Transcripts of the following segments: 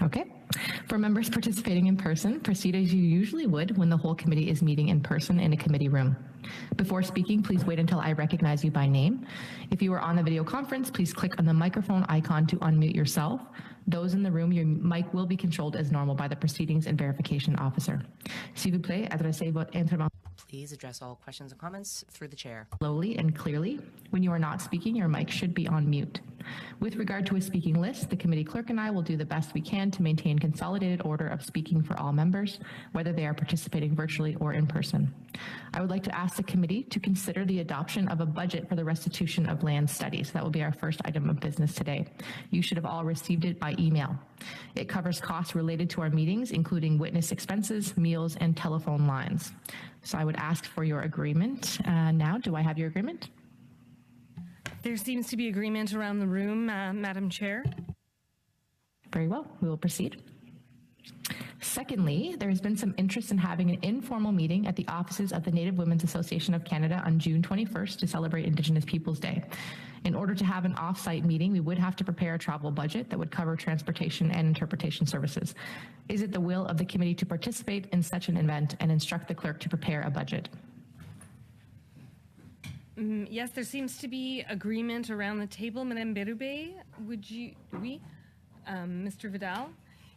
Okay. For members participating in person, proceed as you usually would when the whole committee is meeting in person in a committee room. Before speaking, please wait until I recognize you by name. If you are on the video conference, please click on the microphone icon to unmute yourself. Those in the room, your mic will be controlled as normal by the Proceedings and Verification Officer. S'il vous plaît, adressez votre intervention. Please address all questions and comments through the chair. Slowly and clearly. When you are not speaking, your mic should be on mute. With regard to a speaking list, the committee clerk and I will do the best we can to maintain consolidated order of speaking for all members, whether they are participating virtually or in person. I would like to ask the committee to consider the adoption of a budget for the restitution of land studies. That will be our first item of business today. You should have all received it by email. It covers costs related to our meetings, including witness expenses, meals, and telephone lines. So I would ask for your agreement. Now, do I have your agreement? There seems to be agreement around the room, Madam Chair. Very well, we will proceed. Secondly, there has been some interest in having an informal meeting at the offices of the Native Women's Association of Canada on June 21st to celebrate Indigenous Peoples Day. In order to have an off-site meeting, we would have to prepare a travel budget that would cover transportation and interpretation services. Is it the will of the committee to participate in such an event and instruct the clerk to prepare a budget? Yes, there seems to be agreement around the table. Madame Berube, would you, Mr. Vidal?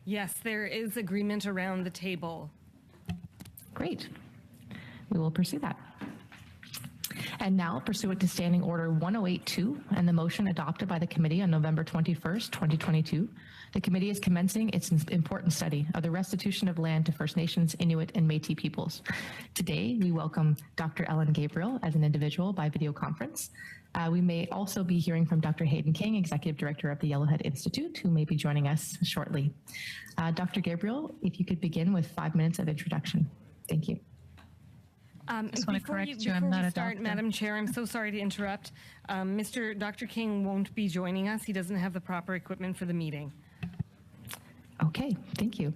Yes, there is agreement around the table. Great. We will pursue that. And now, pursuant to Standing Order 1082 and the motion adopted by the committee on November 21st, 2022, the committee is commencing its important study of the restitution of land to First Nations, Inuit, and Métis peoples. Today, we welcome Dr. Ellen Gabriel as an individual by video conference. We may also be hearing from Dr. Hayden King, Executive Director of the Yellowhead Institute, who may be joining us shortly. Dr. Gabriel, if you could begin with 5 minutes of introduction. Thank you. Before we start, Madam Chair, I'm so sorry to interrupt. Dr. King won't be joining us. He doesn't have the proper equipment for the meeting. Okay, thank you.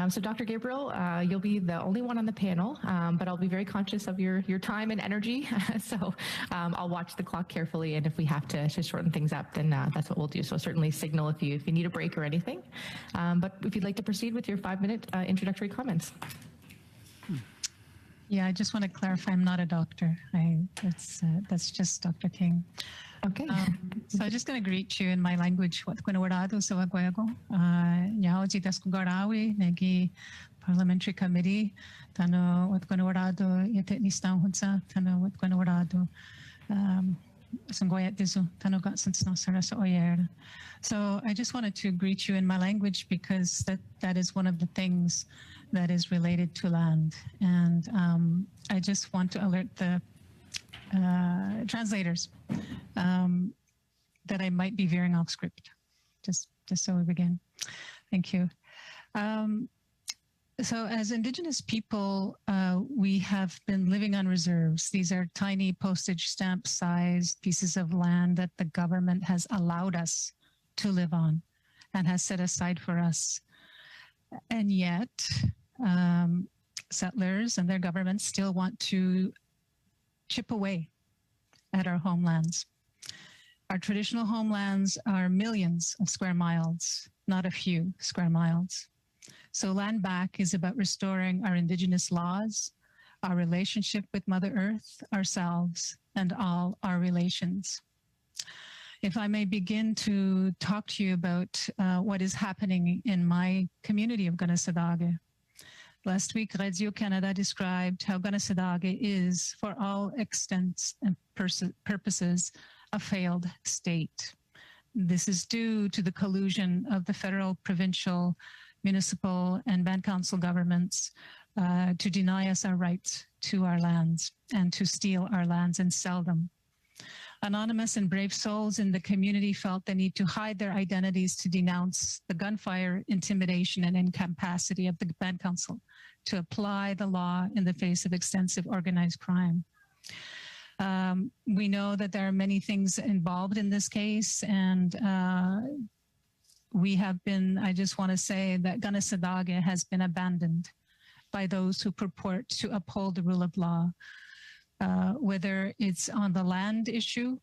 So Dr. Gabriel, you'll be the only one on the panel, but I'll be very conscious of your time and energy. So I'll watch the clock carefully, and if we have to shorten things up, then that's what we'll do. So certainly signal if you need a break or anything. But if you'd like to proceed with your 5-minute introductory comments. Yeah, I just want to clarify, I'm not a doctor. That's just Dr. King. Okay. So I'm just going to greet you in my language. What Guanawarado sa Waguego, Yaoji Dascugarawi, Negi Parliamentary Committee, Tano what Guanawarado, Yetnistan Hunsa, Tano what Guanawarado, Sangoyat Dizu, Tano Gatsans Nasaras Oyer. So I just wanted to greet you in my language because that is one of the things that is related to land. And I just want to alert the translators that I might be veering off script, just so we begin. Thank you. So as Indigenous people, we have been living on reserves. These are tiny postage stamp sized pieces of land that the government has allowed us to live on and has set aside for us. And yet, settlers and their governments still want to chip away at our homelands. Our traditional homelands are millions of square miles, not a few square miles. So Land Back is about restoring our Indigenous laws, our relationship with Mother Earth, ourselves, and all our relations. If I may begin to talk to you about what is happening in my community of Kanehsatà. Last week, Radio Canada described how Kanehsatà is, for all extents and purposes, a failed state. This is due to the collusion of the federal, provincial, municipal, and band council governments to deny us our rights to our lands and to steal our lands and sell them. Anonymous and brave souls in the community felt the need to hide their identities to denounce the gunfire, intimidation, and incapacity of the band council to apply the law in the face of extensive organized crime. We know that there are many things involved in this case, and we have been, I just want to say that Kanehsatà has been abandoned by those who purport to uphold the rule of law, whether it's on the land issue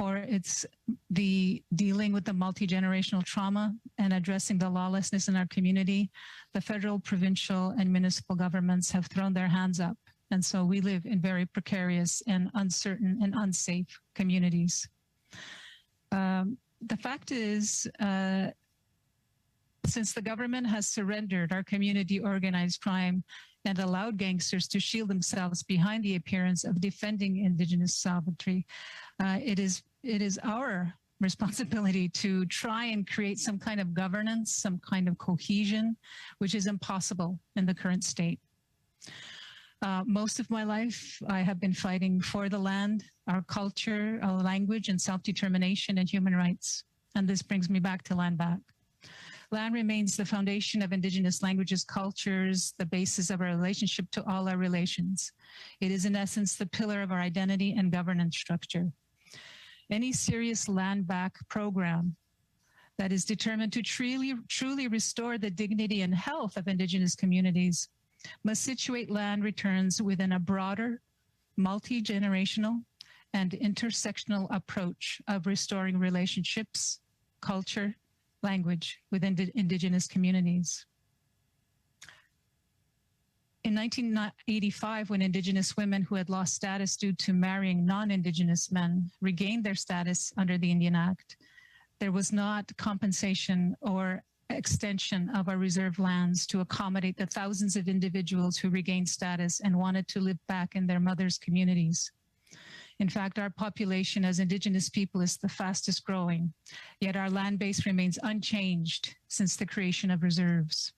or it's the dealing with the multi-generational trauma and addressing the lawlessness in our community, the federal, provincial, and municipal governments have thrown their hands up. And so we live in very precarious and uncertain and unsafe communities. The fact is, since the government has surrendered our community organized crime and allowed gangsters to shield themselves behind the appearance of defending Indigenous sovereignty, it is our responsibility to try and create some kind of governance, some kind of cohesion, which is impossible in the current state. Most of my life, I have been fighting for the land, our culture, our language, and self-determination and human rights. And this brings me back to Land Back. Land remains the foundation of Indigenous languages, cultures, the basis of our relationship to all our relations. It is in essence the pillar of our identity and governance structure. Any serious land back program that is determined to truly restore the dignity and health of Indigenous communities must situate land returns within a broader, multi-generational, and intersectional approach of restoring relationships, culture, language within Indigenous communities. In 1985, when Indigenous women who had lost status due to marrying non-Indigenous men regained their status under the Indian Act, there was not compensation or extension of our reserve lands to accommodate the thousands of individuals who regained status and wanted to live back in their mothers' communities. In fact, our population as Indigenous people is the fastest growing, yet our land base remains unchanged since the creation of reserves.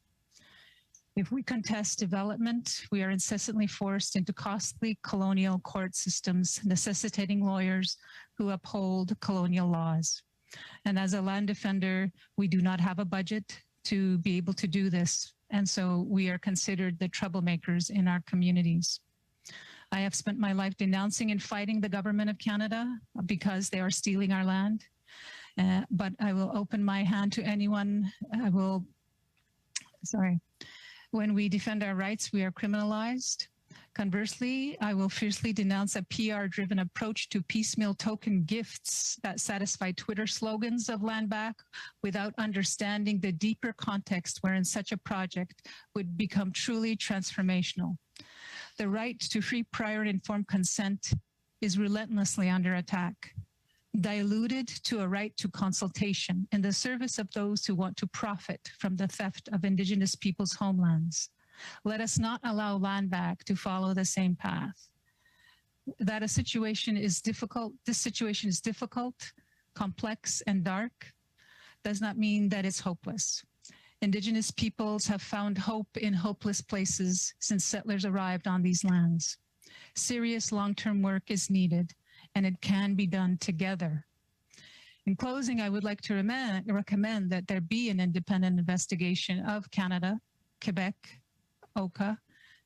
If we contest development, we are incessantly forced into costly colonial court systems, necessitating lawyers who uphold colonial laws. And as a land defender, we do not have a budget to be able to do this. And so we are considered the troublemakers in our communities. I have spent my life denouncing and fighting the government of Canada because they are stealing our land. But I will open my hand to anyone. When we defend our rights, we are criminalized. Conversely, I will fiercely denounce a PR-driven approach to piecemeal token gifts that satisfy Twitter slogans of land back without understanding the deeper context wherein such a project would become truly transformational. The right to free, prior, and informed consent is relentlessly under attack, diluted to a right to consultation in the service of those who want to profit from the theft of Indigenous people's homelands. Let us not allow land back to follow the same path. That a situation is difficult, this situation is difficult, complex, and dark, does not mean that it's hopeless. Indigenous peoples have found hope in hopeless places since settlers arrived on these lands. Serious long-term work is needed, and it can be done together. In closing, I would like to recommend that there be an independent investigation of Canada, Quebec, Oka,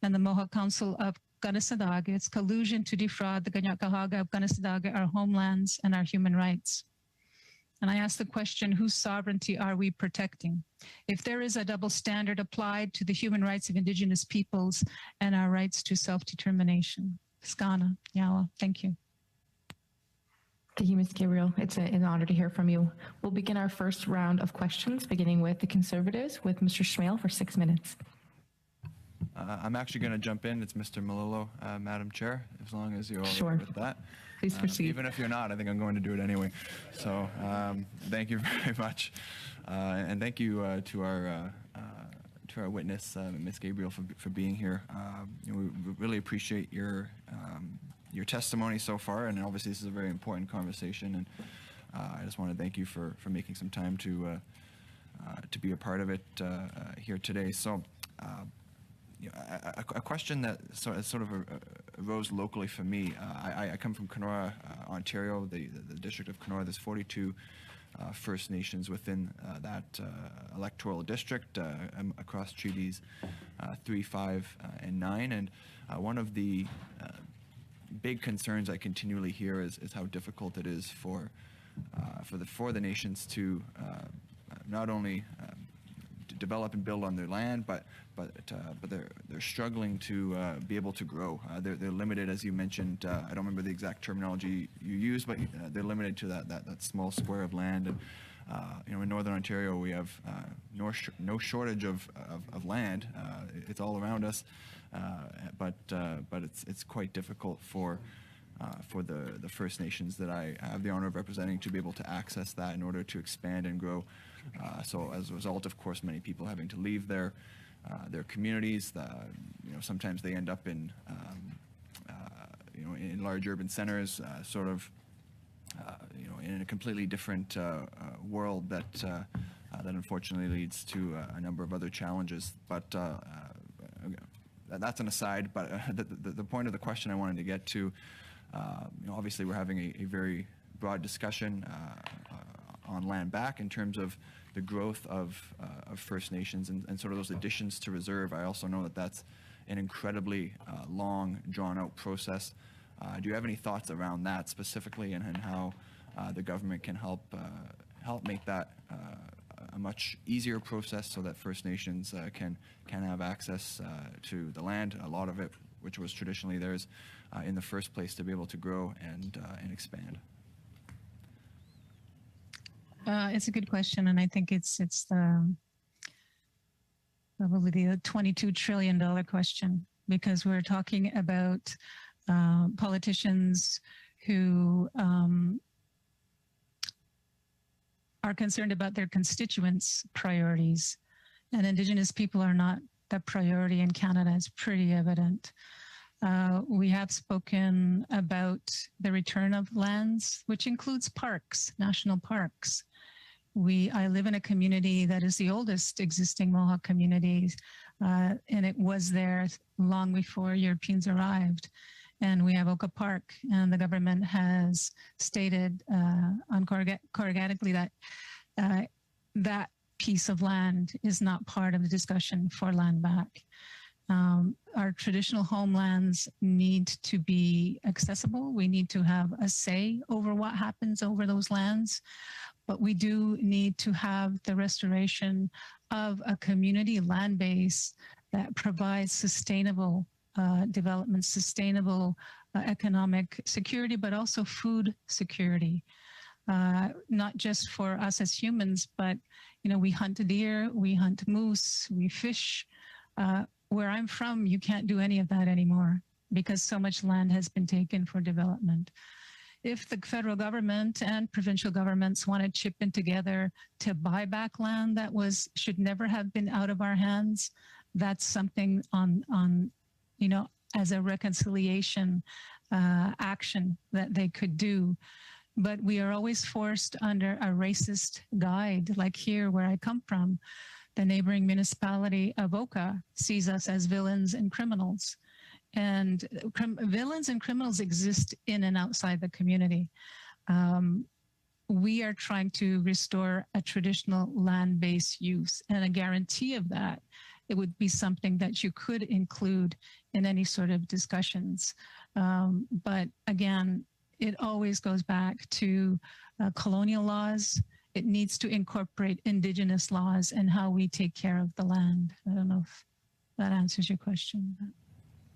and the Mohawk Council of Kanehsatà, its collusion to defraud the Kanehsatà of Kanehsatà, our homelands, and our human rights. And I ask the question, whose sovereignty are we protecting? If there is a double standard applied to the human rights of Indigenous peoples and our rights to self-determination. Skana, Yawa, thank you. Thank you, Ms. Gabriel. It's an honor to hear from you. We'll begin our first round of questions, beginning with the Conservatives, with Mr. Schmale for 6 minutes. I'm actually going to jump in. It's Mr. Malillo, Madam Chair, as long as you're all Sure. right with that. Please proceed. Even if you're not, I think I'm going to do it anyway. So thank you very much. And thank you to our witness, Ms. Gabriel, for being here. We really appreciate your testimony so far, and obviously this is a very important conversation, and I just want to thank you for making some time to be a part of it here today. So a question that sort of arose locally for me. I come from Kenora, Ontario, the district of Kenora. There's 42 First Nations within that electoral district across treaties 3, 5, and 9. And one of the big concerns I continually hear is how difficult it is for the nations to not only develop and build on their land, but they're struggling to be able to grow. They're limited, as you mentioned. I don't remember the exact terminology you used, but they're limited to that small square of land. And in Northern Ontario, we have no shortage of land. It's all around us, but it's quite difficult for the First Nations that I have the honor of representing to be able to access that in order to expand and grow. So as a result, of course, many people having to leave their communities. Sometimes they end up in in large urban centers, in a completely different world that unfortunately leads to a number of other challenges. But that's an aside. But the point of the question I wanted to get to, obviously we're having a very broad discussion on land back in terms of the growth of First Nations and sort of those additions to reserve. I also know that that's an incredibly long, drawn-out process. Do you have any thoughts around that specifically, and how the government can help make that a much easier process so that First Nations can have access to the land, a lot of it which was traditionally theirs in the first place, to be able to grow and expand? It's a good question, and I think it's probably the $22 trillion question, because we're talking about politicians who are concerned about their constituents' priorities, and Indigenous people are not the priority in Canada. It's pretty evident. We have spoken about the return of lands, which includes parks, national parks. I live in a community that is the oldest existing Mohawk community, and it was there long before Europeans arrived. And we have Oka Park, and the government has stated uncorrugatically that that piece of land is not part of the discussion for land back. Our traditional homelands need to be accessible. We need to have a say over what happens over those lands, but we do need to have the restoration of a community land base that provides sustainable development, sustainable economic security, but also food security. Not just for us as humans, but we hunt deer, we hunt moose, we fish. Where I'm from, you can't do any of that anymore because so much land has been taken for development. If the federal government and provincial governments want to chip in together to buy back land that should never have been out of our hands, that's something on as a reconciliation action that they could do. But we are always forced under a racist guide, like here where I come from. The neighboring municipality of Oka sees us as villains and criminals. And villains and criminals exist in and outside the community. We are trying to restore a traditional land-based use, and a guarantee of that, it would be something that you could include in any sort of discussions. But again, it always goes back to colonial laws. It needs to incorporate Indigenous laws and how we take care of the land. I don't know if that answers your question.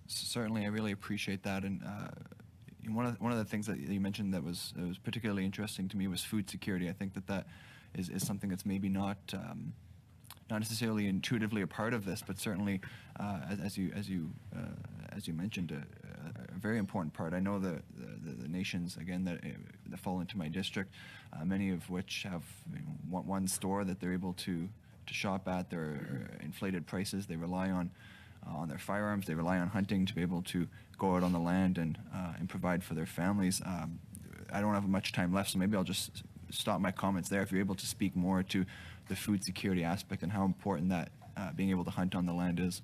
Certainly, I really appreciate that. And one of the things that you mentioned that was particularly interesting to me was food security. I think that is something that's maybe not necessarily intuitively a part of this, but certainly, as you mentioned, a very important part. I know the nations, again, that fall into my district, many of which have one store that they're able to shop at. Their inflated prices. They rely on their firearms. They rely on hunting to be able to go out on the land and provide for their families. I don't have much time left, so maybe I'll just stop my comments there. If you're able to speak more to the food security aspect and how important that being able to hunt on the land is.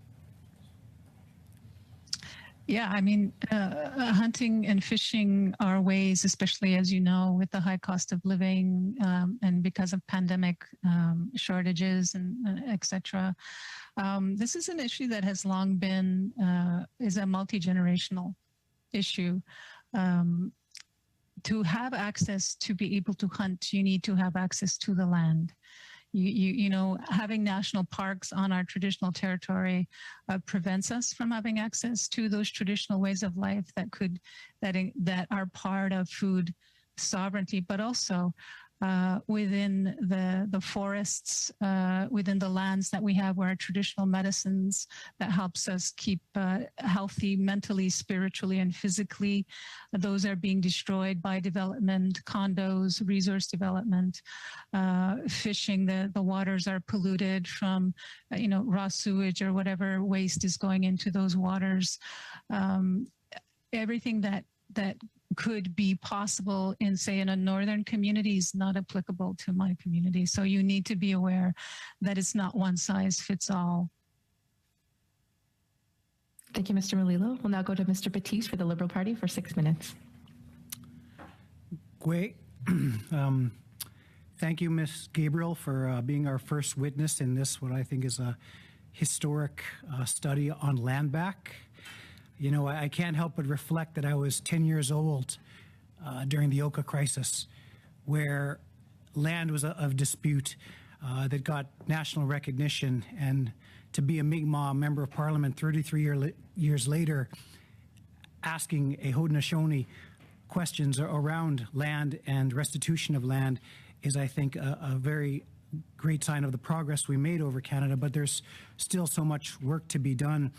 Yeah, I mean, hunting and fishing are ways, especially as you know, with the high cost of living and because of pandemic shortages and et cetera. This is an issue that has long been, is a multi-generational issue. To have access to be able to hunt, you need to have access to the land. You know, having national parks on our traditional territory prevents us from having access to those traditional ways of life that are part of food sovereignty, but also within the forests, within the lands that we have, where our traditional medicines that helps us keep healthy mentally, spiritually, and physically, those are being destroyed by development, condos, resource development, fishing. The waters are polluted from, raw sewage or whatever waste is going into those waters. Everything that could be possible in, say, in a northern community is not applicable to my community. So you need to be aware that it's not one size fits all. Thank you, Mr. Melillo. We'll now go to Mr. Métis for the Liberal Party for 6 minutes. Great. Thank you, Ms. Gabriel, for being our first witness in this, what I think is a historic study on land back. You know, I can't help but reflect that I was 10 years old during the Oka crisis, where land was of dispute that got national recognition. And to be a Mi'kmaq member of parliament 33 years later, asking a Haudenosaunee questions around land and restitution of land is, I think, a very great sign of the progress we made over Canada, but there's still so much work to be done.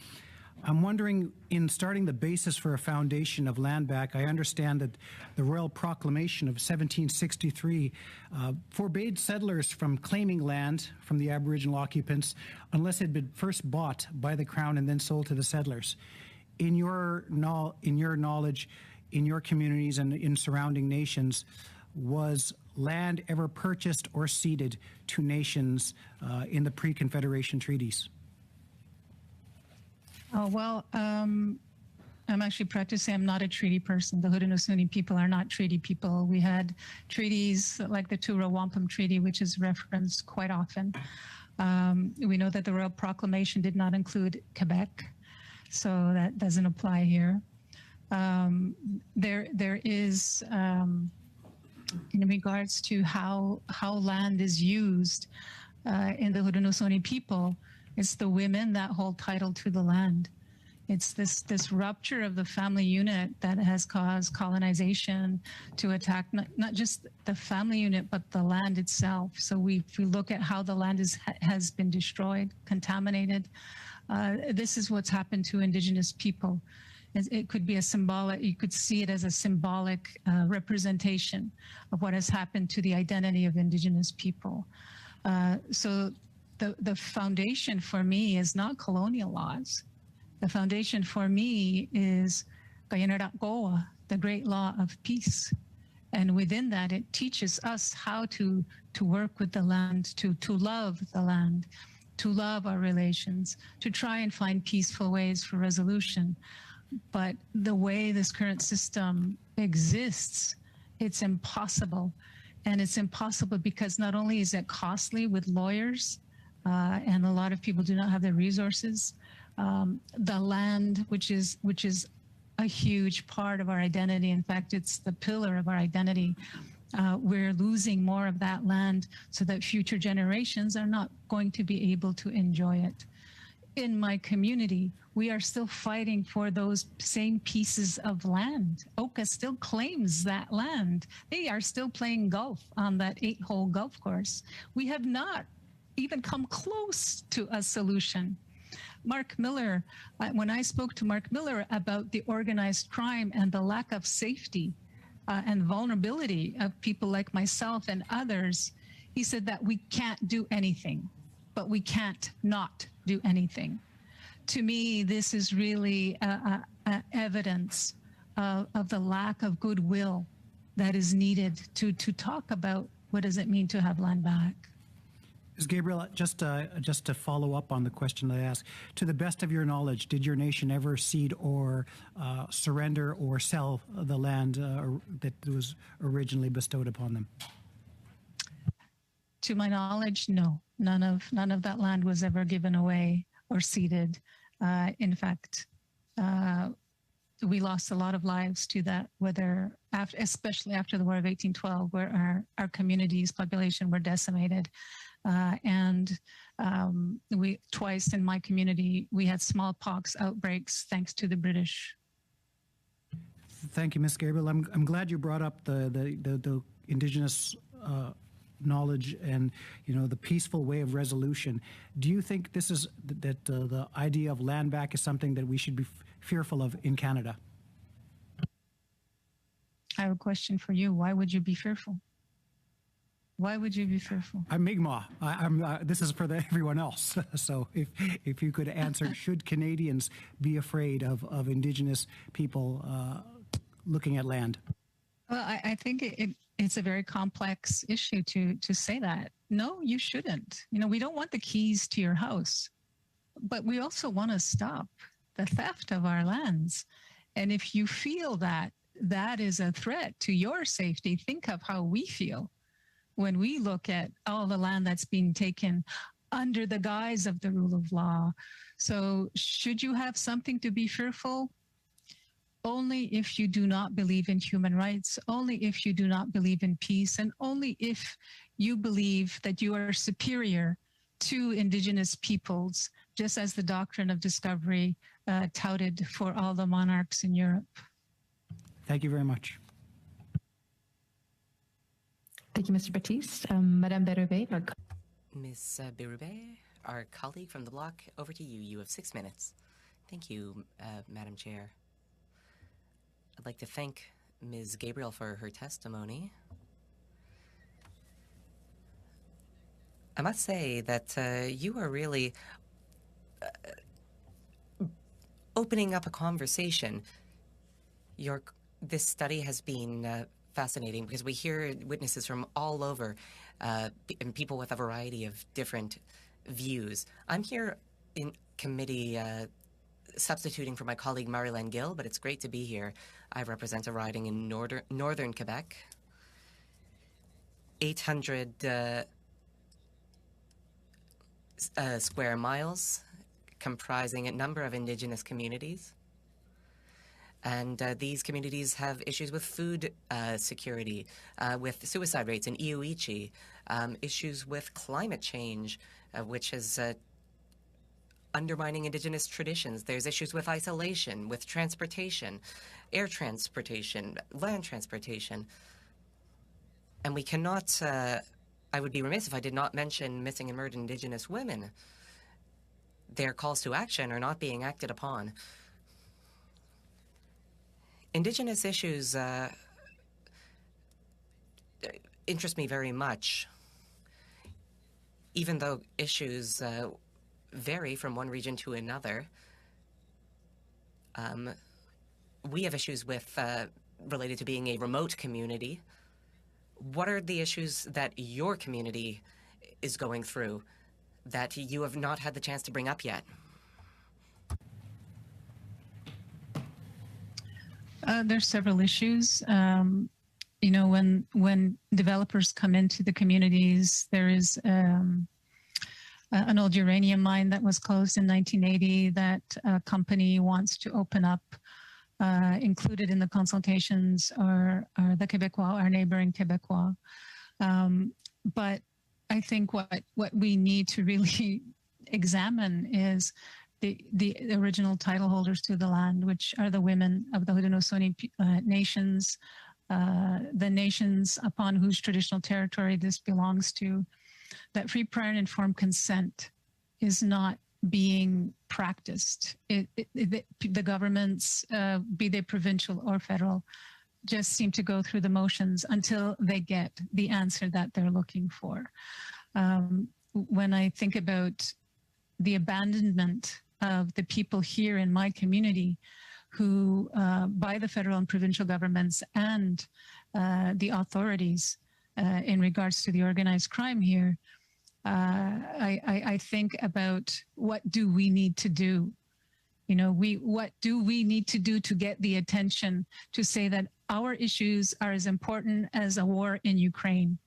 I'm wondering, in starting the basis for a foundation of land back, I understand that the Royal Proclamation of 1763 forbade settlers from claiming land from the Aboriginal occupants unless it had been first bought by the Crown and then sold to the settlers. In your knowledge, in your communities and in surrounding nations, was land ever purchased or ceded to nations in the pre-Confederation treaties? Oh, well, I'm actually proud to say I'm not a treaty person. The Haudenosaunee people are not treaty people. We had treaties like the Tura Wampum Treaty, which is referenced quite often. We know that the Royal Proclamation did not include Quebec, so that doesn't apply here. There is, in regards to how land is used in the Haudenosaunee people, it's the women that hold title to the land. It's this rupture of the family unit that has caused colonization to attack not just the family unit, but the land itself. So if we look at how the land has been destroyed, contaminated, this is what's happened to Indigenous people. It could be a symbolic, you could see it as a symbolic representation of what has happened to the identity of Indigenous people. So the foundation for me is not colonial laws. The foundation for me is Kanehsatà, the great law of peace. And within that, it teaches us how to work with the land, to love the land, to love our relations, to try and find peaceful ways for resolution. But the way this current system exists, it's impossible. And it's impossible because not only is it costly with lawyers, and a lot of people do not have the resources. The land, which is a huge part of our identity. In fact, it's the pillar of our identity. We're losing more of that land so that future generations are not going to be able to enjoy it. In my community, we are still fighting for those same pieces of land. Oka still claims that land. They are still playing golf on that 8-hole golf course. We have not even come close to a solution. Mark Miller, when I spoke to Mark Miller about the organized crime and the lack of safety and vulnerability of people like myself and others, he said that we can't do anything, but we can't not do anything. To me, this is really evidence of the lack of goodwill that is needed to talk about what does it mean to have land back. Ms. Gabriel, just to follow up on the question I asked, to the best of your knowledge, did your nation ever cede or surrender or sell the land that was originally bestowed upon them? To my knowledge, no. None of that land was ever given away or ceded. In fact, we lost a lot of lives to that, especially after the War of 1812, where our communities, population were decimated. And we twice in my community, we had smallpox outbreaks thanks to the British. Thank you, Ms. Gabriel. I'm glad you brought up the Indigenous knowledge and the peaceful way of resolution. Do you think this is that the idea of land back is something that we should be fearful of in Canada? I have a question for you. Why would you be fearful? Why would you be fearful? I'm Mi'kmaq. This is for everyone else. So if you could answer, should Canadians be afraid of Indigenous people looking at land? Well, I think it's a very complex issue to say that. No, you shouldn't. We don't want the keys to your house, but we also want to stop the theft of our lands. And if you feel that that is a threat to your safety, think of how we feel when we look at all the land that's being taken under the guise of the rule of law. So should you have something to be fearful? Only if you do not believe in human rights, only if you do not believe in peace, and only if you believe that you are superior to Indigenous peoples, just as the doctrine of discovery touted for all the monarchs in Europe. Thank you very much. Thank you, Mr. Métis. Madame Berube. Ms. Berube, our colleague from the bloc, over to you. You have 6 minutes. Thank you, Madam Chair. I'd like to thank Ms. Gabriel for her testimony. I must say that you are really opening up a conversation. This study has been fascinating because we hear witnesses from all over and people with a variety of different views. I'm here in committee substituting for my colleague Marilyn Gill, but it's great to be here. I represent a riding in northern Quebec. 800 square miles, comprising a number of Indigenous communities. And these communities have issues with food security, with suicide rates in Iuichi, issues with climate change, which is undermining Indigenous traditions. There's issues with isolation, with transportation, air transportation, land transportation. And we cannot, I would be remiss if I did not mention missing and murdered Indigenous women. Their calls to action are not being acted upon. Indigenous issues interest me very much, even though issues vary from one region to another. We have issues with related to being a remote community. What are the issues that your community is going through that you have not had the chance to bring up yet? There's several issues. When developers come into the communities, there is an old uranium mine that was closed in 1980 that a company wants to open up. Included in the consultations are the Quebecois, our neighboring Quebecois. But I think what we need to really examine is the original title holders to the land, which are the women of the Haudenosaunee nations, the nations upon whose traditional territory this belongs to. That free, prior, and informed consent is not being practiced. The governments, be they provincial or federal, just seem to go through the motions until they get the answer that they're looking for. When I think about the abandonment of the people here in my community who, by the federal and provincial governments and the authorities in regards to the organized crime here, I think about what do we need to do? What do we need to do to get the attention to say that our issues are as important as a war in Ukraine?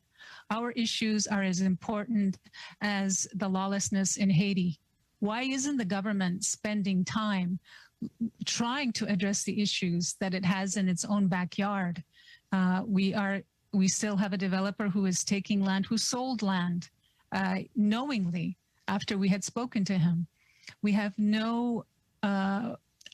Our issues are as important as the lawlessness in Haiti. Why isn't the government spending time trying to address the issues that it has in its own backyard? We still have a developer who is taking land, who sold land knowingly after we had spoken to him. We have no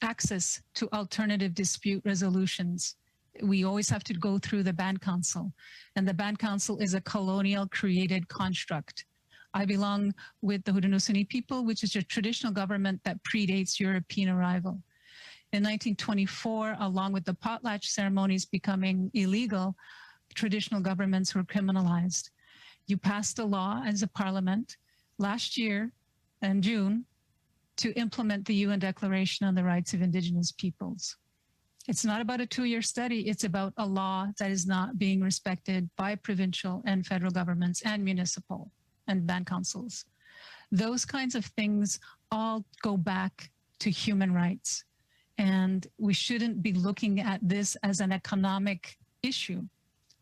access to alternative dispute resolutions. We always have to go through the Band Council, and the Band Council is a colonial created construct. I belong with the Haudenosaunee people, which is a traditional government that predates European arrival. In 1924, along with the potlatch ceremonies becoming illegal, traditional governments were criminalized. You passed a law as a parliament last year in June to implement the UN Declaration on the Rights of Indigenous Peoples. It's not about a 2-year study. It's about a law that is not being respected by provincial and federal governments and municipal and band councils. Those kinds of things all go back to human rights. And we shouldn't be looking at this as an economic issue.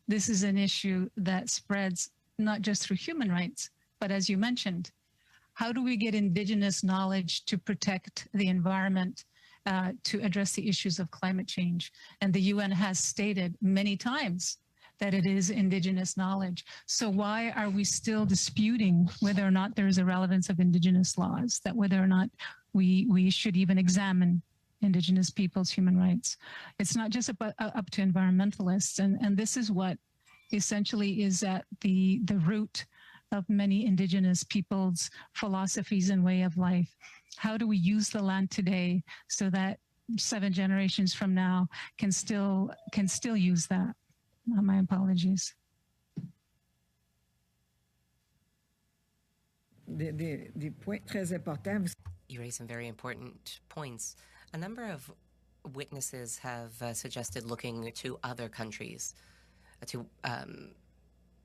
This is an issue that spreads not just through human rights, but as you mentioned, how do we get Indigenous knowledge to protect the environment, to address the issues of climate change? And the UN has stated many times that it is Indigenous knowledge. So why are we still disputing whether or not there is a relevance of Indigenous laws, that whether or not we should even examine Indigenous people's human rights? It's not just about, up to environmentalists. And this is what essentially is at the root of many Indigenous people's philosophies and way of life. How do we use the land today so that 7 generations from now can still use that? My apologies. Des points très importants. You raise some very important points. A number of witnesses have suggested looking to other countries to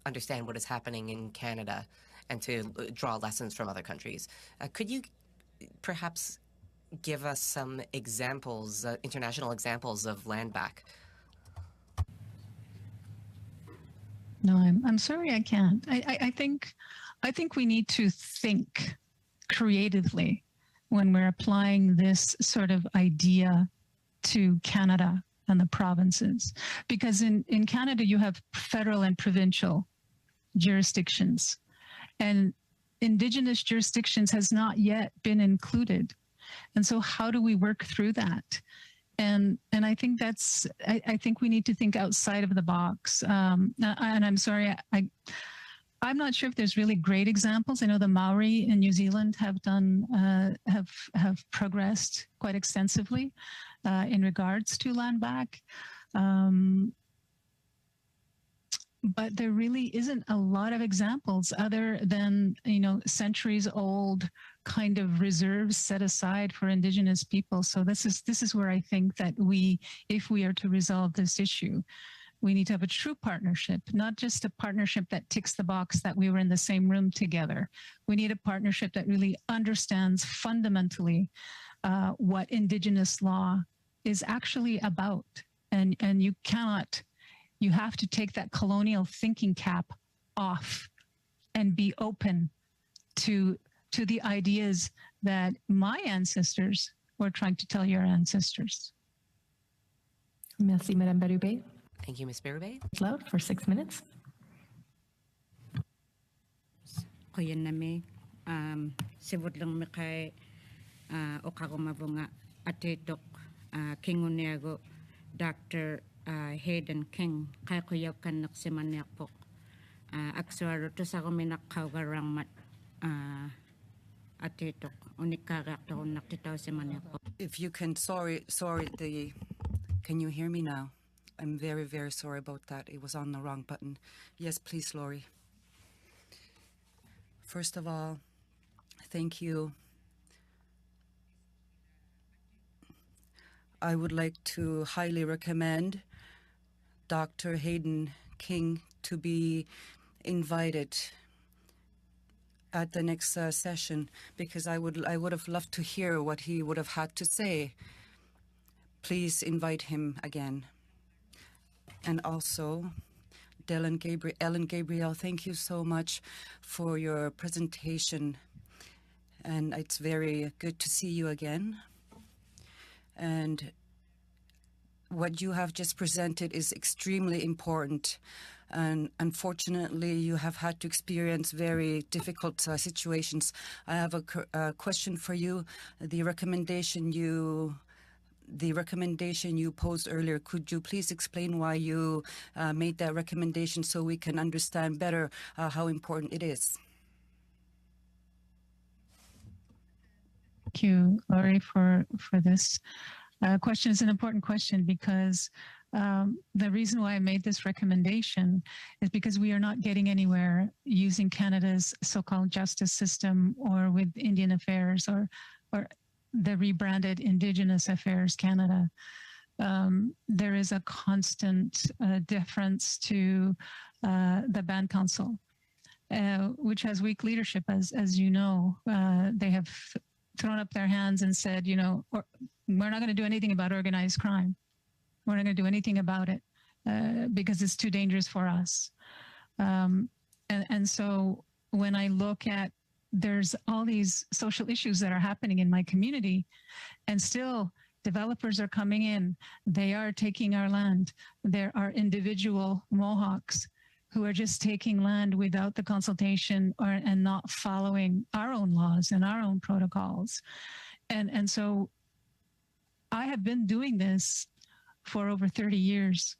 understand what is happening in Canada and to draw lessons from other countries. Could you perhaps give us some examples, international examples of land back? No, I'm sorry, I can't. I think we need to think creatively when we're applying this sort of idea to Canada and the provinces, because in Canada you have federal and provincial jurisdictions, and Indigenous jurisdictions has not yet been included. And so how do we work through that? And I think that's, I think we need to think outside of the box. And I'm sorry, I'm not sure if there's really great examples. I know the Maori in New Zealand have done, have progressed quite extensively in regards to land back. But there really isn't a lot of examples other than, centuries old kind of reserves set aside for Indigenous people. So this is where I think that if we are to resolve this issue, we need to have a true partnership, not just a partnership that ticks the box that we were in the same room together. We need a partnership that really understands fundamentally what Indigenous law is actually about. And you have to take that colonial thinking cap off and be open to the ideas that my ancestors were trying to tell your ancestors. Merci, Madame Berube. Thank you, Ms. Berube. Loud for 6 minutes. Koyaname, sibutlang mikay okagumabunga atetok kinguneago Dr. Hayden King kay kuyaw kanak simanyak po akswaro to sa kuminak kaugarang mat atetok unikagak to naktitaw simanyak po. If you can, can you hear me now? I'm very, very sorry about that. It was on the wrong button. Yes, please, Lori. First of all, thank you. I would like to highly recommend Dr. Hayden King to be invited at the next session, because I would have loved to hear what he would have had to say. Please invite him again. And also, Ellen Gabriel, thank you so much for your presentation. And it's very good to see you again. And what you have just presented is extremely important. and unfortunately you have had to experience very difficult situations. I have a question for you. The recommendation you posed earlier, could you please explain why you made that recommendation so we can understand better how important it is? Thank you, Laurie, for this question. Is an important question because the reason why I made this recommendation is because we are not getting anywhere using Canada's so-called justice system or with Indian Affairs or the rebranded Indigenous Affairs Canada. There is a constant deference to the Band Council, which has weak leadership, as you know. They have thrown up their hands and said, you know, we're not going to do anything about organized crime. We're not going to do anything about it because it's too dangerous for us. And so when I look at, there's all these social issues that are happening in my community, and still developers are coming in. They are taking our land. There are individual Mohawks who are just taking land without the consultation and not following our own laws and our own protocols. And so I have been doing this for over 30 years.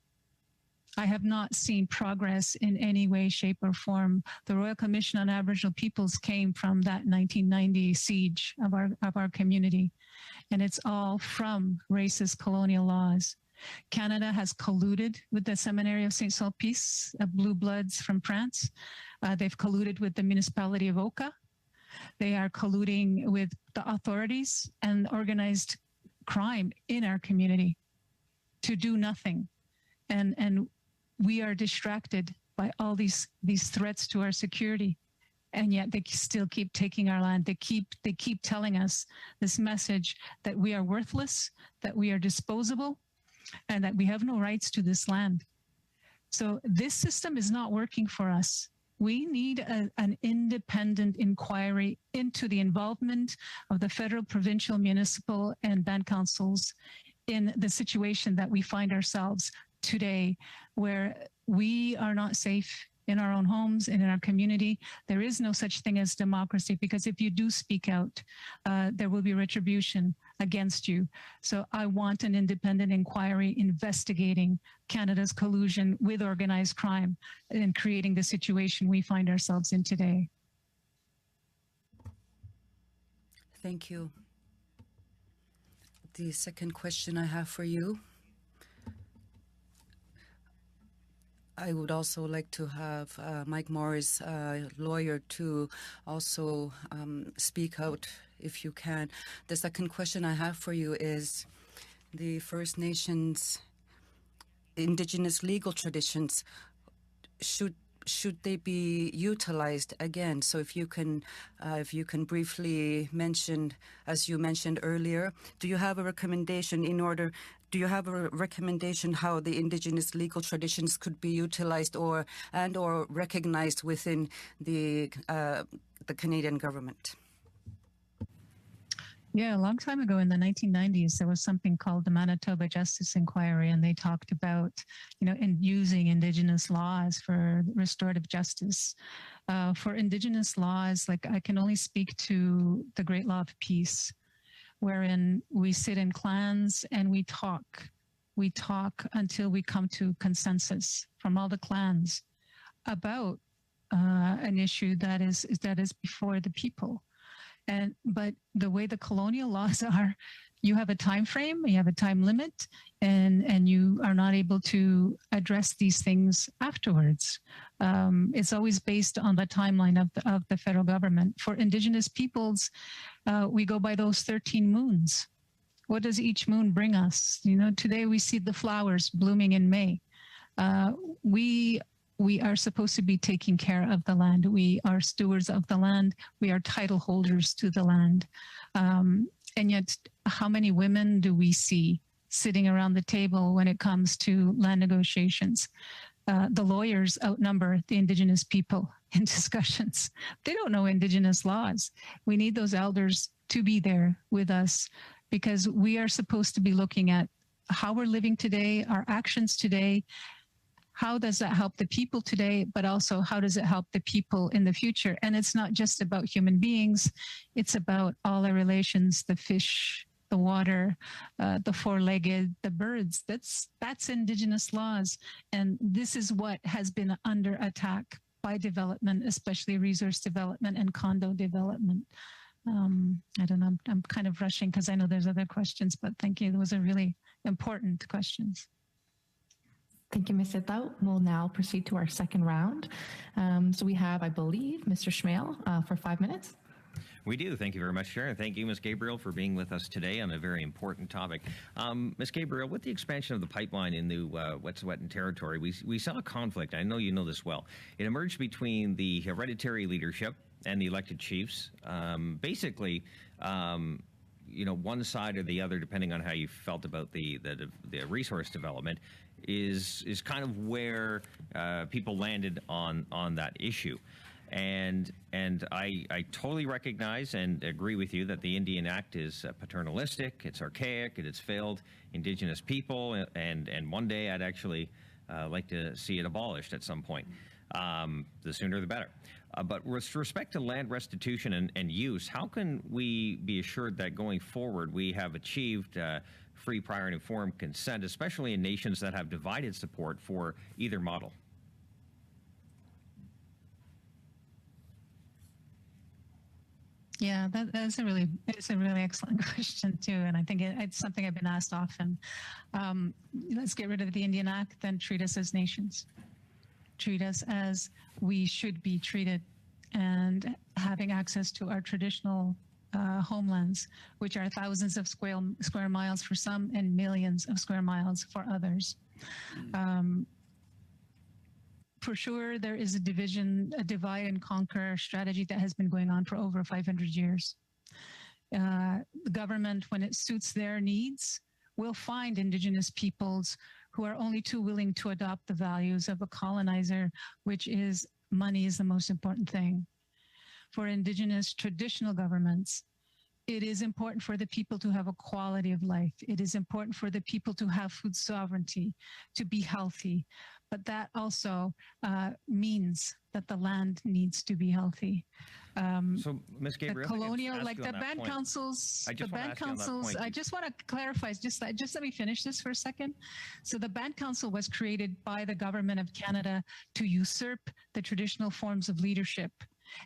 I have not seen progress in any way, shape, or form. The Royal Commission on Aboriginal Peoples came from that 1990 siege of our community, and it's all from racist colonial laws. Canada has colluded with the Seminary of St. Sulpice, Blue Bloods from France. They've colluded with the municipality of Oka. They are colluding with the authorities and organized crime in our community to do nothing. And we are distracted by all these threats to our security. And yet they still keep taking our land. They keep telling us this message that we are worthless, that we are disposable, and that we have no rights to this land. So this system is not working for us. We need an independent inquiry into the involvement of the federal, provincial, municipal, and band councils in the situation that we find ourselves today, where we are not safe in our own homes and in our community. There is no such thing as democracy, because if you do speak out, there will be retribution against you. So I want an independent inquiry investigating Canada's collusion with organized crime and creating the situation we find ourselves in today. Thank you. The second question I have for you, I would also like to have Mike Morris, lawyer, to also speak out if you can. The second question I have for you is the First Nations Indigenous legal traditions. Should they be utilized again? So if you can briefly mention, as you mentioned earlier, do you have a recommendation do you have a recommendation how the Indigenous legal traditions could be utilized or recognized within the Canadian government? Yeah, a long time ago in the 1990s, there was something called the Manitoba Justice Inquiry, and they talked about, in using Indigenous laws for restorative justice. For Indigenous laws, like I can only speak to the Great Law of Peace, wherein we sit in clans and we talk. We talk until we come to consensus from all the clans about an issue that is before the people. But the way the colonial laws are, you have a time frame, you have a time limit, and you are not able to address these things afterwards. It's always based on the timeline of the federal government. For Indigenous peoples, we go by those 13 moons. What does each moon bring us? Today we see the flowers blooming in May. We are supposed to be taking care of the land. We are stewards of the land. We are title holders to the land. And yet, how many women do we see sitting around the table when it comes to land negotiations? The lawyers outnumber the Indigenous people in discussions. They don't know Indigenous laws. We need those elders to be there with us, because we are supposed to be looking at how we're living today, our actions today, how does that help the people today, but also how does it help the people in the future? And it's not just about human beings, it's about all our relations, the fish, the water, the four-legged, the birds. That's Indigenous laws. And this is what has been under attack by development, especially resource development and condo development. I don't know, I'm kind of rushing because I know there's other questions, but thank you. Those are really important questions. Thank you, Ms. Itlau. We'll now proceed to our second round. So we have, I believe, Mr. Schmale for 5 minutes. We do. Thank you very much, Chair. And thank you, Ms. Gabriel, for being with us today on a very important topic. Ms. Gabriel, with the expansion of the pipeline in the Wet'suwet'en territory, we saw a conflict. I know you know this well. It emerged between the hereditary leadership and the elected chiefs. Basically, you know, one side or the other, depending on how you felt about the resource development, is kind of where people landed on that issue. And I totally recognize and agree with you that the Indian Act is paternalistic, it's archaic, it's failed Indigenous people, and one day I'd actually like to see it abolished at some point. The sooner the better. But with respect to land restitution and use, how can we be assured that going forward we have achieved free, prior, and informed consent, especially in nations that have divided support for either model? Yeah, it's a really excellent question too, and I think it's something I've been asked often. Let's get rid of the Indian Act, then treat us as nations. Treat us as we should be treated, and having access to our traditional homelands, which are thousands of square miles for some and millions of square miles for others. For sure, there is a divide and conquer strategy that has been going on for over 500 years. The government, when it suits their needs, will find Indigenous peoples who are only too willing to adopt the values of a colonizer, which is money is the most important thing. For Indigenous traditional governments, it is important for the people to have a quality of life. It is important for the people to have food sovereignty, to be healthy. But that also means that the land needs to be healthy. So, Ms. Gabriel, the colonial, like the band councils, I just want to clarify, just let me finish this for a second. So the band council was created by the government of Canada to usurp the traditional forms of leadership.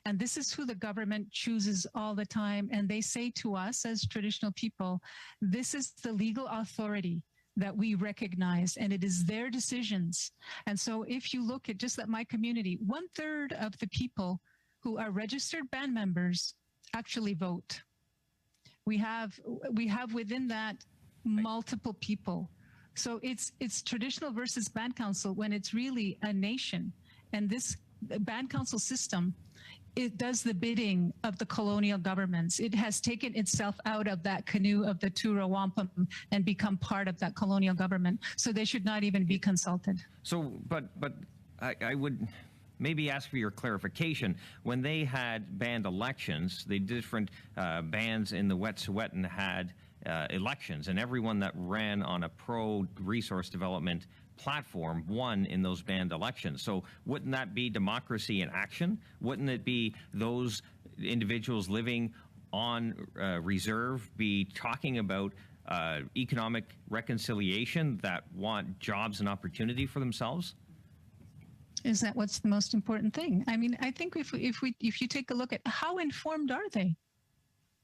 And this is who the government chooses all the time. And they say to us as traditional people, this is the legal authority that we recognize, and it is their decisions. And so if you look at just at my community, 1/3 of the people who are registered band members actually vote. We have within that multiple people. So it's traditional versus band council when it's really a nation. And this band council system, it does the bidding of the colonial governments. It has taken itself out of that canoe of the Tura Wampum and become part of that colonial government. So they should not even be consulted. So, but I would maybe ask for your clarification. When they had band elections, the different bands in the Wet'suwet'en had elections, and everyone that ran on a pro-resource development platform won in those band elections. So wouldn't that be democracy in action? Wouldn't it be those individuals living on reserve be talking about economic reconciliation that want jobs and opportunity for themselves? Is that what's the most important thing? I mean, I think if you take a look at how informed are they?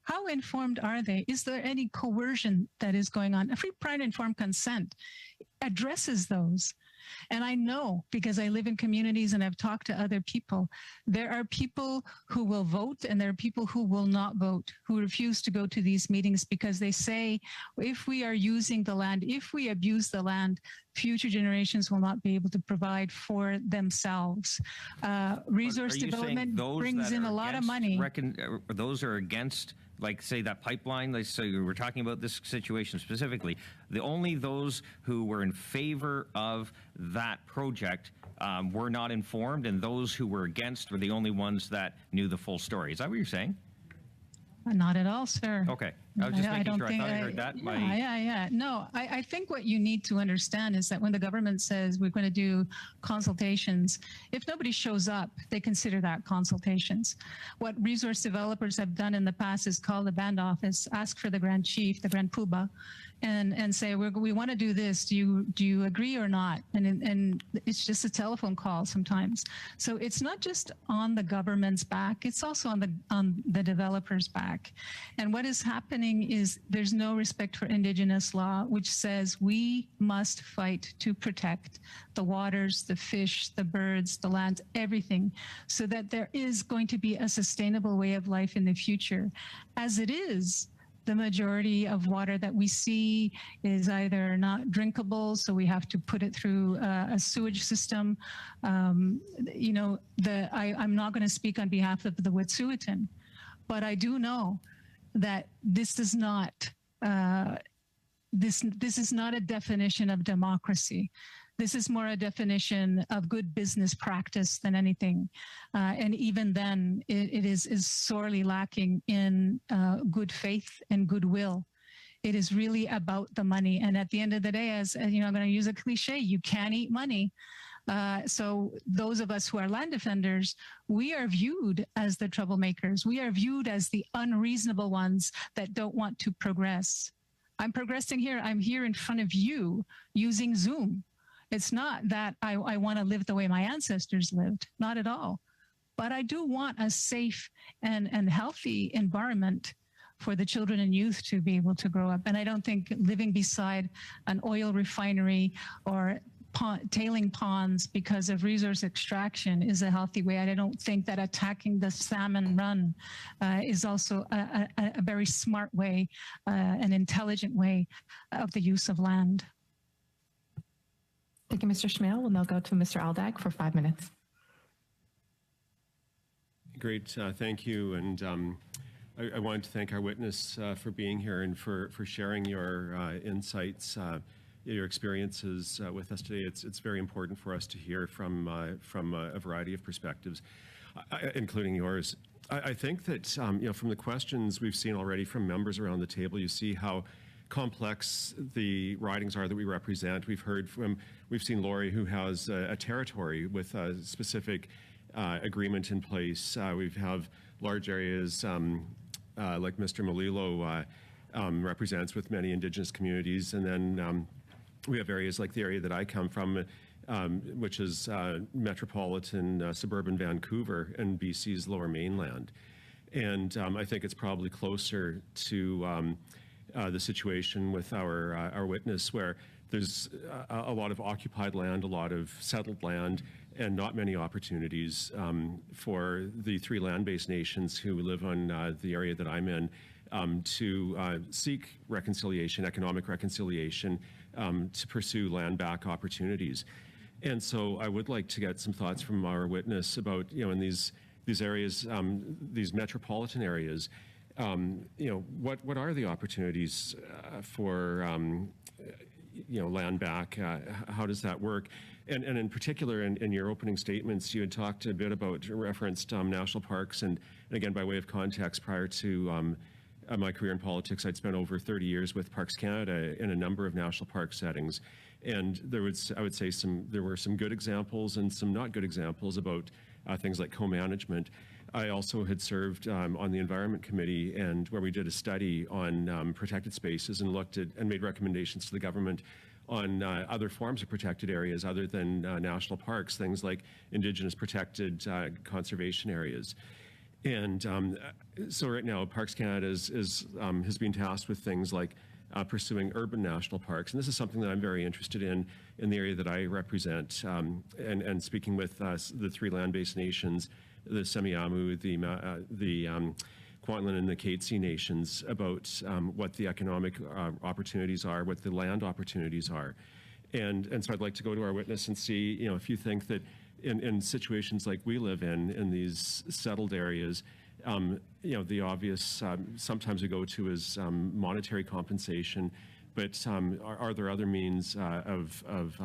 How informed are they? Is there any coercion that is going on? A free, prior, and informed consent addresses those. And I know, because I live in communities and I've talked to other people, there are people who will vote and there are people who will not vote, who refuse to go to these meetings because they say, if we are using the land, if we abuse the land, future generations will not be able to provide for themselves. Resource development brings in a lot of money. Those are against, like, say, that pipeline, like, so we're talking about this situation specifically, only those who were in favor of that project were not informed, and those who were against were the only ones that knew the full story. Is that what you're saying? Not at all, sir. Okay. I was just making sure. I thought I heard that. Yeah. No, I think what you need to understand is that when the government says we're going to do consultations, if nobody shows up, they consider that consultations. What resource developers have done in the past is call the band office, ask for the Grand Chief, the Grand Poobah, and say, we want to do this. Do you agree or not? And it's just a telephone call sometimes. So it's not just on the government's back, it's also on the developer's back. And what is happening is there's no respect for Indigenous law, which says we must fight to protect the waters, the fish, the birds, the land, everything, so that there is going to be a sustainable way of life in the future. As it is, the majority of water that we see is either not drinkable, so we have to put it through a sewage system. I'm not going to speak on behalf of the Wet'suwet'en, but I do know that this is not this is not a definition of democracy. This is more a definition of good business practice than anything. And even then, it is sorely lacking in good faith and goodwill. It is really about the money. And at the end of the day, as you know, I'm going to use a cliche, you can't eat money. So those of us who are land defenders, we are viewed as the troublemakers. We are viewed as the unreasonable ones that don't want to progress. I'm progressing here. I'm here in front of you using Zoom. It's not that I want to live the way my ancestors lived, not at all. But I do want a safe and healthy environment for the children and youth to be able to grow up. And I don't think living beside an oil refinery or tailing ponds because of resource extraction is a healthy way. I don't think that attacking the salmon run is also a very smart way, an intelligent way of the use of land. Thank you, Mr. Schmale. We'll now go to Mr. Aldag for 5 minutes. Great, thank you. And I wanted to thank our witness for being here and for sharing your insights, your experiences with us today. It's very important for us to hear from a variety of perspectives, including yours. I think that from the questions we've seen already from members around the table, you see how complex the ridings are that we represent. We've seen Lori, who has a territory with a specific agreement in place. We have large areas like Mr. Malilo represents with many Indigenous communities, and then we have areas like the area that I come from, which is metropolitan suburban Vancouver and BC's Lower Mainland. And I think it's probably closer to the situation with our witness, where there's a lot of occupied land, a lot of settled land, and not many opportunities for the three land-based nations who live on the area that I'm in to seek reconciliation, economic reconciliation, to pursue land-back opportunities. And so I would like to get some thoughts from our witness about, in these areas, these metropolitan areas, what are the opportunities for land back? How does that work? And in particular, in your opening statements, you had talked a bit about, referenced national parks, and again, by way of context, prior to my career in politics, I'd spent over 30 years with Parks Canada in a number of national park settings, and I would say there were some good examples and some not good examples about things like co-management. I also had served on the Environment Committee, and where we did a study on protected spaces and looked at and made recommendations to the government on other forms of protected areas other than national parks, things like Indigenous protected conservation areas. And so right now, Parks Canada has been tasked with things like pursuing urban national parks. And this is something that I'm very interested in the area that I represent, and speaking with the three land-based nations, the Semiahmoo, the Kwantlen and the Katzie nations, about what the economic opportunities are, what the land opportunities are. And so I'd like to go to our witness and see, if you think that in situations like we live in these settled areas, the obvious sometimes we go to is monetary compensation, but are there other means of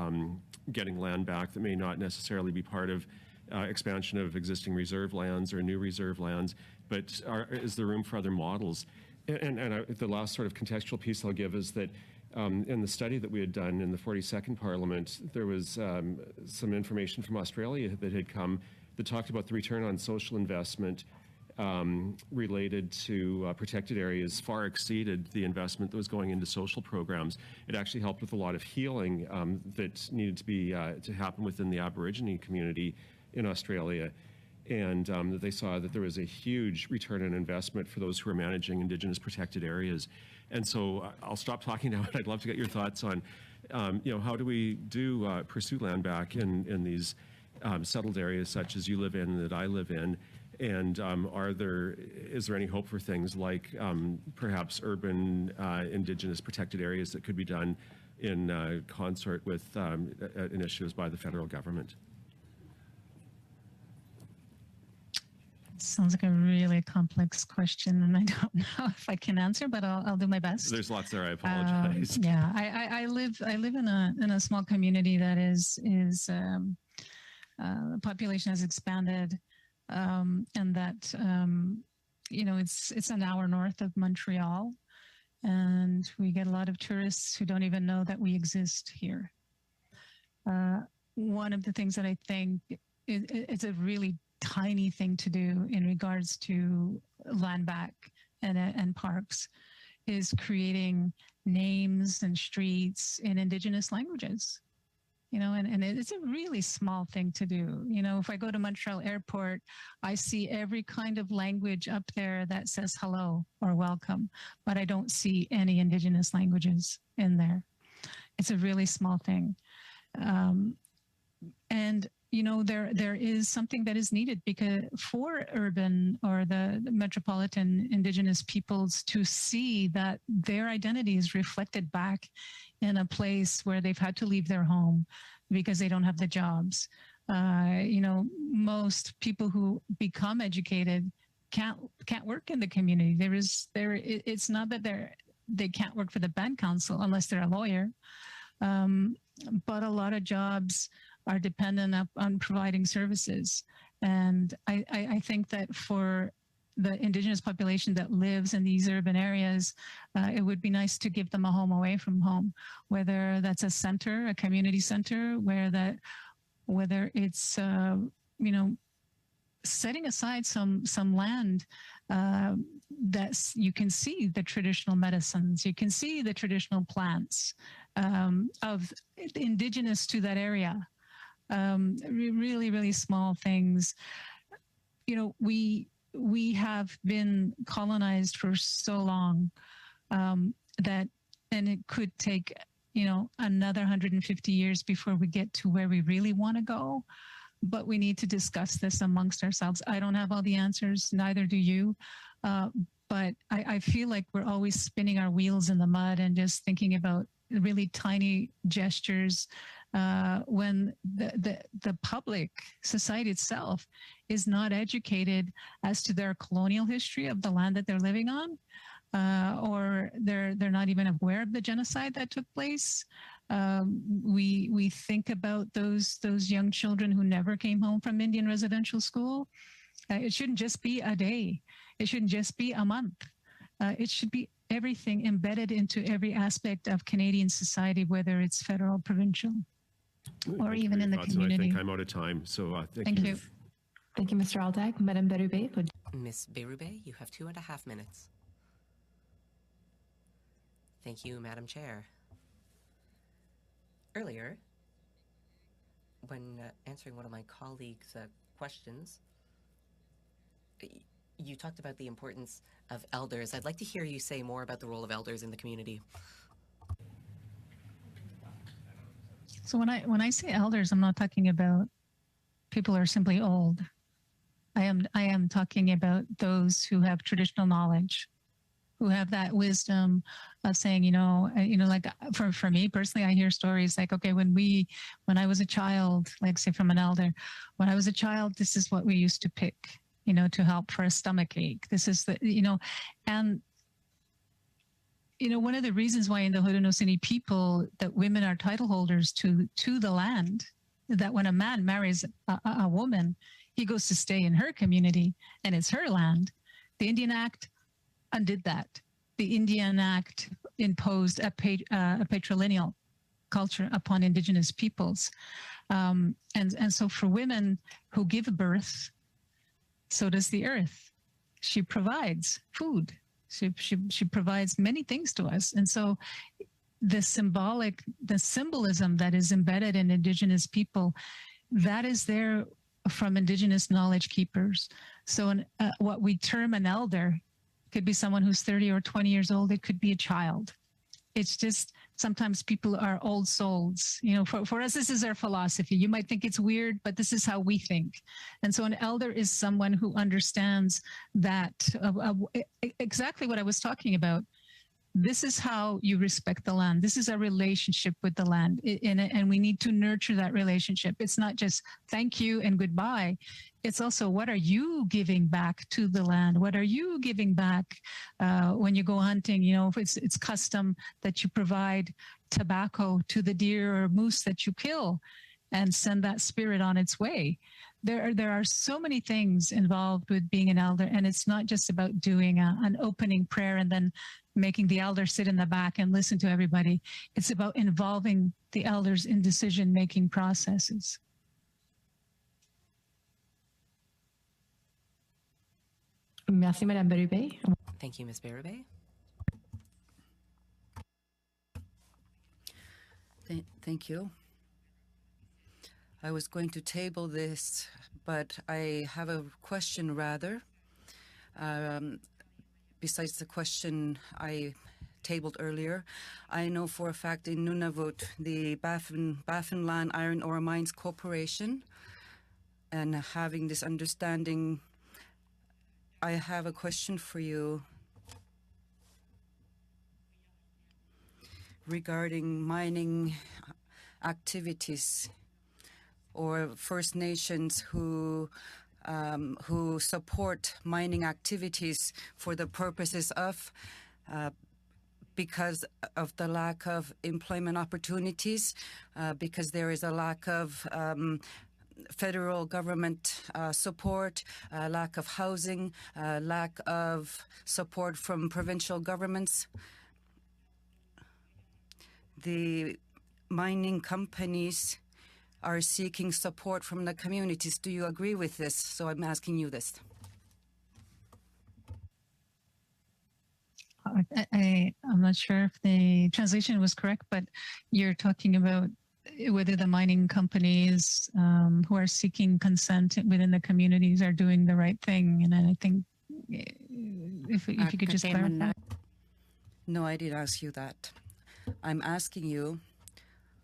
getting land back that may not necessarily be part of expansion of existing reserve lands or new reserve lands, but is there room for other models? The last sort of contextual piece I'll give is that in the study that we had done in the 42nd Parliament, there was some information from Australia that had come that talked about the return on social investment related to protected areas far exceeded the investment that was going into social programs. It actually helped with a lot of healing that needed to happen within the Aborigine community in Australia. And that they saw that there was a huge return on investment for those who are managing Indigenous protected areas. And so I'll stop talking now, but I'd love to get your thoughts on, how do we pursue land back in these settled areas such as you live in and that I live in? And is there any hope for things like perhaps urban Indigenous protected areas that could be done in consort with initiatives by the federal government? Sounds like a really complex question, and I don't know if I can answer, but I'll do my best. There's lots there. I apologize. Yeah, I live in a small community that is the population has expanded, and that it's an hour north of Montreal, and we get a lot of tourists who don't even know that we exist here. One of the things that I think it's a really tiny thing to do in regards to land back and parks is creating names and streets in Indigenous languages, and it's a really small thing to do. If I go to Montreal Airport, I see every kind of language up there that says hello or welcome, but I don't see any Indigenous languages in there. It's a really small thing. And there is something that is needed because for urban or the metropolitan Indigenous peoples to see that their identity is reflected back in a place where they've had to leave their home because they don't have the jobs. Most people who become educated can't work in the community. It's not that they can't work for the band council unless they're a lawyer, but a lot of jobs are dependent on providing services. And I think that for the Indigenous population that lives in these urban areas, it would be nice to give them a home away from home, whether that's a center, a community center, whether it's, setting aside some land that you can see the traditional medicines, you can see the traditional plants of Indigenous to that area. Really, really small things. We have been colonized for so long and it could take, another 150 years before we get to where we really want to go. But we need to discuss this amongst ourselves. I don't have all the answers, neither do you. But I feel like we're always spinning our wheels in the mud and just thinking about really tiny gestures when the public society itself is not educated as to their colonial history of the land that they're living on, or they're not even aware of the genocide that took place. We think about those young children who never came home from Indian residential school. It shouldn't just be a day. It shouldn't just be a month. It should be everything embedded into every aspect of Canadian society, whether it's federal, provincial, or even in the community. I think I'm out of time, so thank you. Thank you, Mr. Aldag. Madame Berube. Ms. Berube, you have 2.5 minutes. Thank you, Madam Chair. Earlier, when answering one of my colleagues' questions, you talked about the importance of elders. I'd like to hear you say more about the role of elders in the community. So when I say elders, I'm not talking about people who are simply old. I am talking about those who have traditional knowledge, who have that wisdom of saying, like for me personally, I hear stories like, okay, when I was a child, like say from an elder, when I was a child, this is what we used to pick, to help for a stomach ache. This is and one of the reasons why in the Haudenosaunee people that women are title holders to the land, that when a man marries a woman, he goes to stay in her community and it's her land. The Indian Act undid that. the Indian Act imposed a patrilineal culture upon Indigenous peoples. And so for women who give birth, so does the earth. She provides food. She provides many things to us. And so the symbolism that is embedded in Indigenous people, that is there from Indigenous knowledge keepers. So what we term an elder could be someone who's 30 or 20 years old. It could be a child. It's just sometimes people are old souls. You know, for us, this is our philosophy. You might think it's weird, but this is how we think. And so an elder is someone who understands that exactly what I was talking about. This is how you respect the land. This is a relationship with the land. And we need to nurture that relationship. It's not just thank you and goodbye. It's also, what are you giving back to the land? What are you giving back when you go hunting? You know, if it's custom that you provide tobacco to the deer or moose that you kill and send that spirit on its way. There are so many things involved with being an elder, and it's not just about doing an opening prayer and then making the elder sit in the back and listen to everybody. It's about involving the elders in decision-making processes. Merci, Madame Berube. Thank you, Ms. Berube. Thank you. I was going to table this, but I have a question rather. Besides the question I tabled earlier, I know for a fact in Nunavut, the Baffinland Iron Ore Mines Corporation, and having this understanding, I have a question for you regarding mining activities or First Nations who support mining activities for the purposes of, because of the lack of employment opportunities, because there is a lack of federal government support, lack of housing, lack of support from provincial governments. The mining companies are seeking support from the communities. Do you agree with this? So I'm asking you this. I'm not sure if the translation was correct, but you're talking about whether the mining companies who are seeking consent within the communities are doing the right thing. And I think if you could just clarify. No, I didn't ask you that. I'm asking you,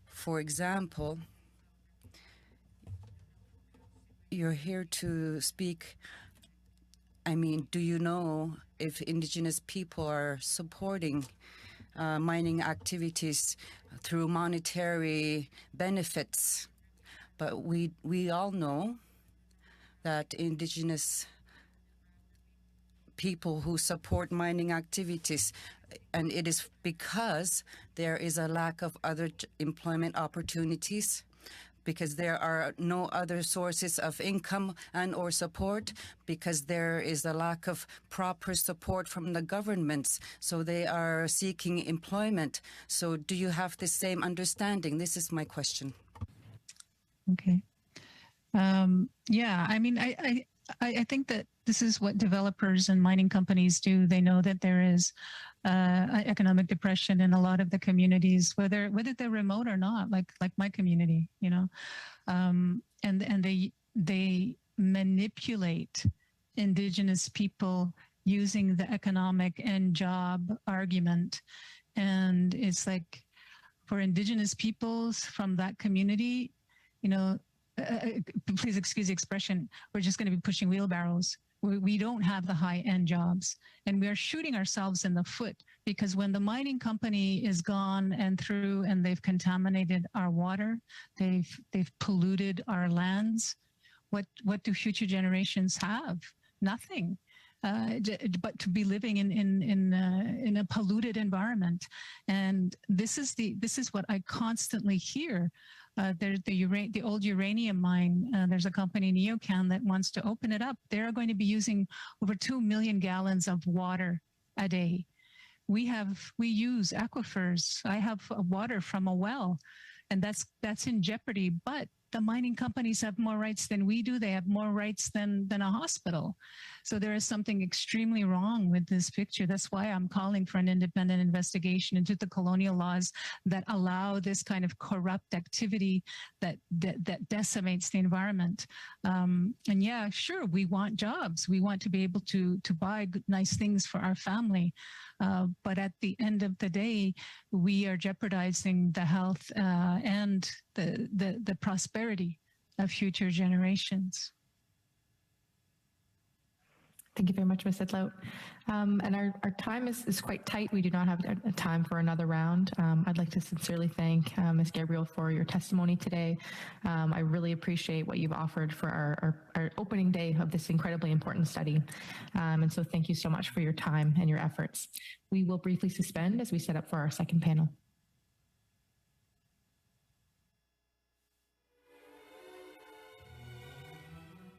for example, you're here to speak. I mean, do you know if Indigenous people are supporting mining activities through monetary benefits? But we all know that Indigenous people who support mining activities, and it is because there is a lack of other employment opportunities, because there are no other sources of income and or support, because there is a lack of proper support from the governments. So they are seeking employment. So do you have the same understanding? This is my question. Okay. Yeah, I mean, I think that this is what developers and mining companies do. They know that there is economic depression in a lot of the communities, whether they're remote or not, like my community, you know, and they manipulate Indigenous people using the economic and job argument. And it's like, for Indigenous peoples from that community, you know, please excuse the expression, we're just going to be pushing wheelbarrows. We don't have the high-end jobs, and we are shooting ourselves in the foot, because when the mining company is gone and through and they've contaminated our water, they've polluted our lands, what do future generations have? Nothing. But to be living in a polluted environment. And this is what I constantly hear. There's the old uranium mine. There's a company, Neocan, that wants to open it up. They're going to be using over 2 million gallons of water a day. we use aquifers. I have water from a well, and that's in jeopardy. But the mining companies have more rights than we do. They have more rights than a hospital. So there is something extremely wrong with this picture. That's why I'm calling for an independent investigation into the colonial laws that allow this kind of corrupt activity that decimates the environment. And yeah, sure, we want jobs. We want to be able to buy nice things for our family. But at the end of the day, we are jeopardizing the health and the prosperity of future generations. Thank you very much, Ms. Sidlow. And our time is quite tight. We do not have a time for another round. I'd like to sincerely thank Ms. Gabriel for your testimony today. I really appreciate what you've offered for our opening day of this incredibly important study. And so thank you so much for your time and your efforts. We will briefly suspend as we set up for our second panel.